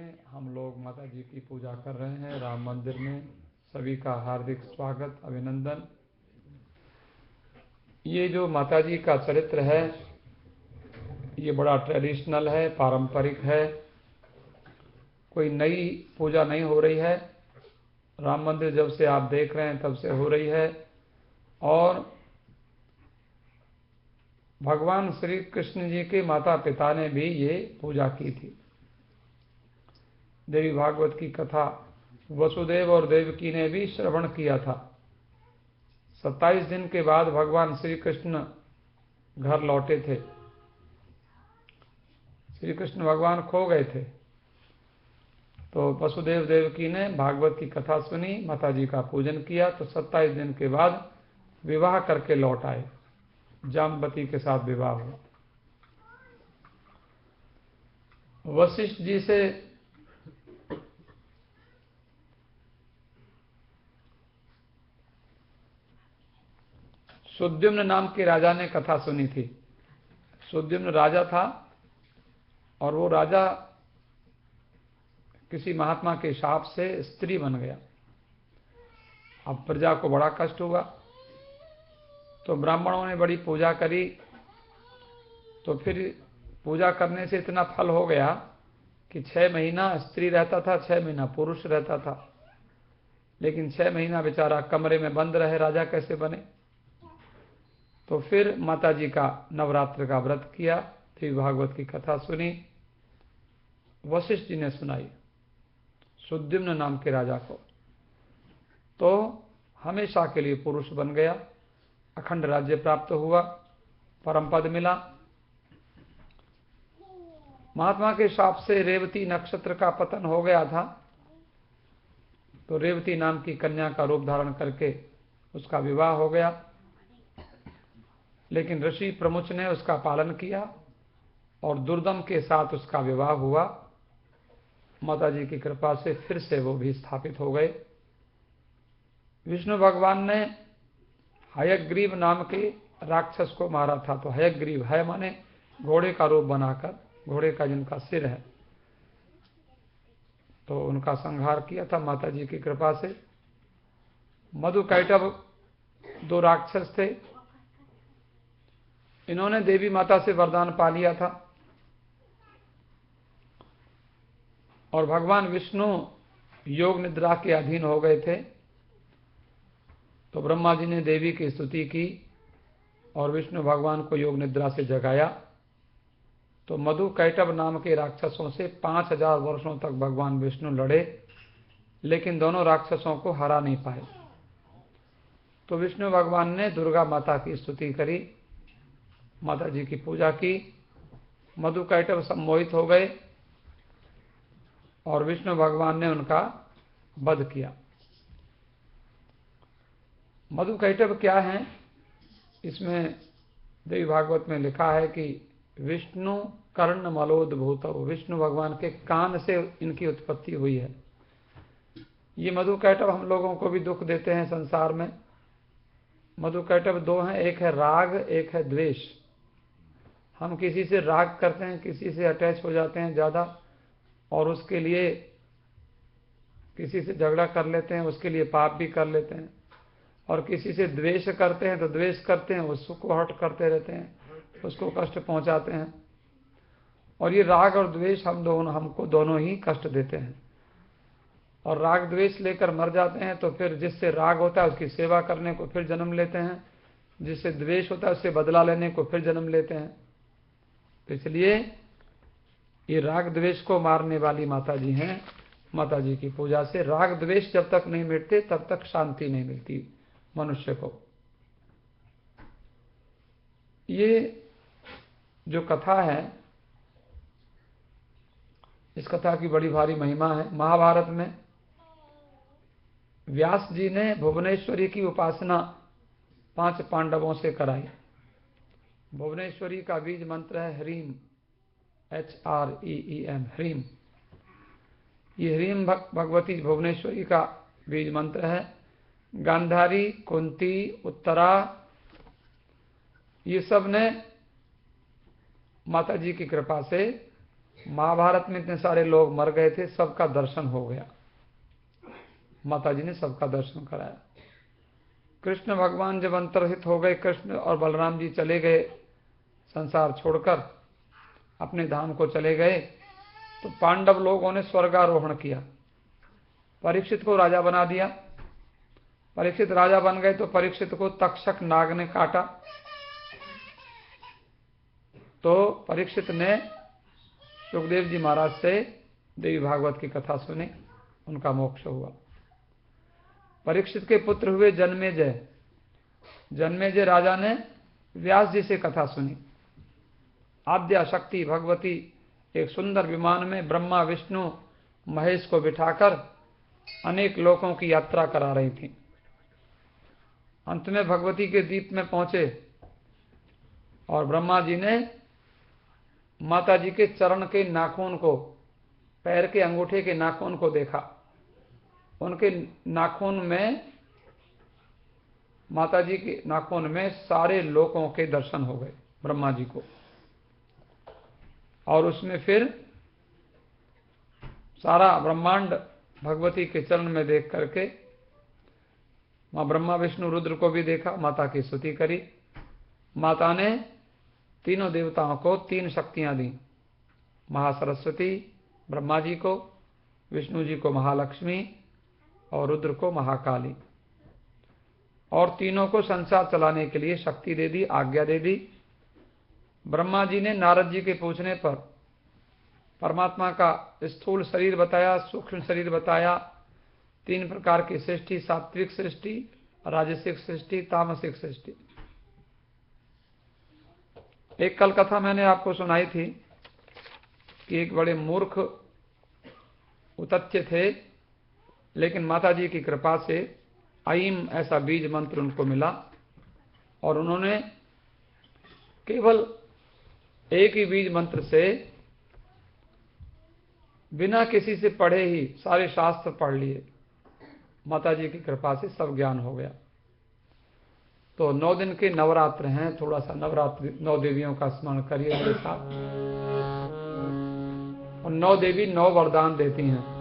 में हम लोग माता जी की पूजा कर रहे हैं राम मंदिर में। सभी का हार्दिक स्वागत, अभिनंदन। ये जो माता जी का चरित्र है ये बड़ा ट्रेडिशनल है, पारंपरिक है। कोई नई पूजा नहीं हो रही है। राम मंदिर जब से आप देख रहे हैं तब से हो रही है। और भगवान श्री कृष्ण जी के माता पिता ने भी ये पूजा की थी। देवी भागवत की कथा वसुदेव और देवकी ने भी श्रवण किया था। 27 दिन के बाद भगवान श्री कृष्ण घर लौटे थे। श्री कृष्ण भगवान खो गए थे, तो वसुदेव देवकी ने भागवत की कथा सुनी, माता जी का पूजन किया, तो 27 दिन के बाद विवाह करके लौट आए। जाम्बती के साथ विवाह हुआ। वशिष्ठ जी से सुद्युम्न नाम के राजा ने कथा सुनी थी। सुद्युम्न राजा था और वो राजा किसी महात्मा के शाप से स्त्री बन गया। अब प्रजा को बड़ा कष्ट हुआ, तो ब्राह्मणों ने बड़ी पूजा करी। तो फिर पूजा करने से इतना फल हो गया कि 6 महीना स्त्री रहता था, 6 महीना पुरुष रहता था। लेकिन 6 महीना बेचारा कमरे में बंद रहे, राजा कैसे बने। तो फिर माता जी का नवरात्र का व्रत किया, फिर भागवत की कथा सुनी। वशिष्ठ जी ने सुनाई सुद्युम्न नाम के राजा को, तो हमेशा के लिए पुरुष बन गया, अखंड राज्य प्राप्त हुआ, परम पद मिला। महात्मा के शाप से रेवती नक्षत्र का पतन हो गया था, तो रेवती नाम की कन्या का रूप धारण करके उसका विवाह हो गया। लेकिन ऋषि प्रमुच ने उसका पालन किया और दुर्दम के साथ उसका विवाह हुआ। माता जी की कृपा से फिर से वो भी स्थापित हो गए। विष्णु भगवान ने हयग्रीव नाम के राक्षस को मारा था। तो हयग्रीव है माने घोड़े का रूप बनाकर, घोड़े का जिनका सिर है, तो उनका संहार किया था माता जी की कृपा से। मधुकैटभ 2 राक्षस थे। इन्होंने देवी माता से वरदान पा लिया था और भगवान विष्णु योग निद्रा के अधीन हो गए थे। तो ब्रह्मा जी ने देवी की स्तुति की और विष्णु भगवान को योग निद्रा से जगाया। तो मधुकैटभ नाम के राक्षसों से 5000 वर्षों तक भगवान विष्णु लड़े, लेकिन दोनों राक्षसों को हरा नहीं पाए। तो विष्णु भगवान ने दुर्गा माता की स्तुति करी, माता जी की पूजा की। मधुकैटभ सम्मोहित हो गए और विष्णु भगवान ने उनका वध किया। मधुकैटभ क्या है, इसमें देवी भागवत में लिखा है कि विष्णु कर्ण मलोद्भूत, विष्णु भगवान के कान से इनकी उत्पत्ति हुई है। ये मधुकैटभ हम लोगों को भी दुख देते हैं संसार में। मधुकैटभ 2 हैं, एक है राग, एक है द्वेष। हम किसी से राग करते हैं, किसी से अटैच हो जाते हैं ज़्यादा, और उसके लिए किसी से झगड़ा कर लेते हैं, उसके लिए पाप भी कर लेते हैं। और किसी से द्वेष करते हैं तो द्वेष करते हैं, उसको हर्ट करते रहते हैं, उसको कष्ट पहुंचाते हैं। और ये राग और द्वेष हमको दोनों ही कष्ट देते हैं। और राग द्वेष लेकर मर जाते हैं, तो फिर जिससे राग होता है उसकी सेवा करने को फिर जन्म लेते हैं, जिससे द्वेष होता है उससे बदला लेने को फिर जन्म लेते हैं। तो इसलिए ये राग द्वेष को मारने वाली माता जी हैं। माता जी की पूजा से राग द्वेष जब तक नहीं मिटते तब तक शांति नहीं मिलती मनुष्य को। ये जो कथा है, इस कथा की बड़ी भारी महिमा है। महाभारत में व्यास जी ने भुवनेश्वरी की उपासना 5 पांडवों से कराई। भुवनेश्वरी का बीज मंत्र है ह्रीम, HREEM, ह्रीम। ये ह्रीम भगवती भुवनेश्वरी का बीज मंत्र है। गांधारी, कुंती, उत्तरा, ये सब ने माता जी की कृपा से महाभारत में इतने सारे लोग मर गए थे, सबका दर्शन हो गया। माता जी ने सबका दर्शन कराया। कृष्ण भगवान जब अंतर्हित हो गए, कृष्ण और बलराम जी चले गए संसार छोड़कर, अपने धाम को चले गए, तो पांडव लोगों ने स्वर्गारोहण किया, परीक्षित को राजा बना दिया। परीक्षित राजा बन गए तो परीक्षित को तक्षक नाग ने काटा, तो परीक्षित ने सुखदेव जी महाराज से देवी भागवत की कथा सुनी, उनका मोक्ष हुआ। परीक्षित के पुत्र हुए जन्मेजय। जन्मेजय राजा ने व्यास जी से कथा सुनी। आद्या शक्ति भगवती एक सुंदर विमान में ब्रह्मा विष्णु महेश को बिठाकर अनेक लोकों की यात्रा करा रही थी। अंत में भगवती के दीप में पहुंचे और ब्रह्मा जी ने माता जी के चरण के नाखून को, पैर के अंगूठे के नाखून को देखा। उनके नाखून में, माता जी के नाखून में सारे लोकों के दर्शन हो गए ब्रह्मा जी को। और उसमें फिर सारा ब्रह्मांड भगवती के चरण में देख करके मां ब्रह्मा विष्णु रुद्र को भी देखा, माता की स्तुति करी। माता ने तीनों देवताओं को 3 शक्तियां दी, महासरस्वती ब्रह्मा जी को, विष्णु जी को महालक्ष्मी और रुद्र को महाकाली, और तीनों को संसार चलाने के लिए शक्ति दे दी, आज्ञा दे दी। ब्रह्मा जी ने नारद जी के पूछने पर परमात्मा का स्थूल शरीर बताया, सूक्ष्म शरीर बताया, 3 प्रकार की सृष्टि, सात्विक सृष्टि, राजसिक सृष्टि, तामसिक सृष्टि। एक कल कथा मैंने आपको सुनाई थी कि एक बड़े मूर्ख उतथ्य थे, लेकिन माता जी की कृपा से ऐम ऐसा बीज मंत्र उनको मिला और उन्होंने केवल एक ही बीज मंत्र से बिना किसी से पढ़े ही सारे शास्त्र पढ़ लिए। माता जी की कृपा से सब ज्ञान हो गया। तो 9 दिन के नवरात्र हैं, थोड़ा सा नवरात्रि 9 देवियों का स्मरण करिए मेरे साथ। और 9 देवी 9 वरदान देती हैं।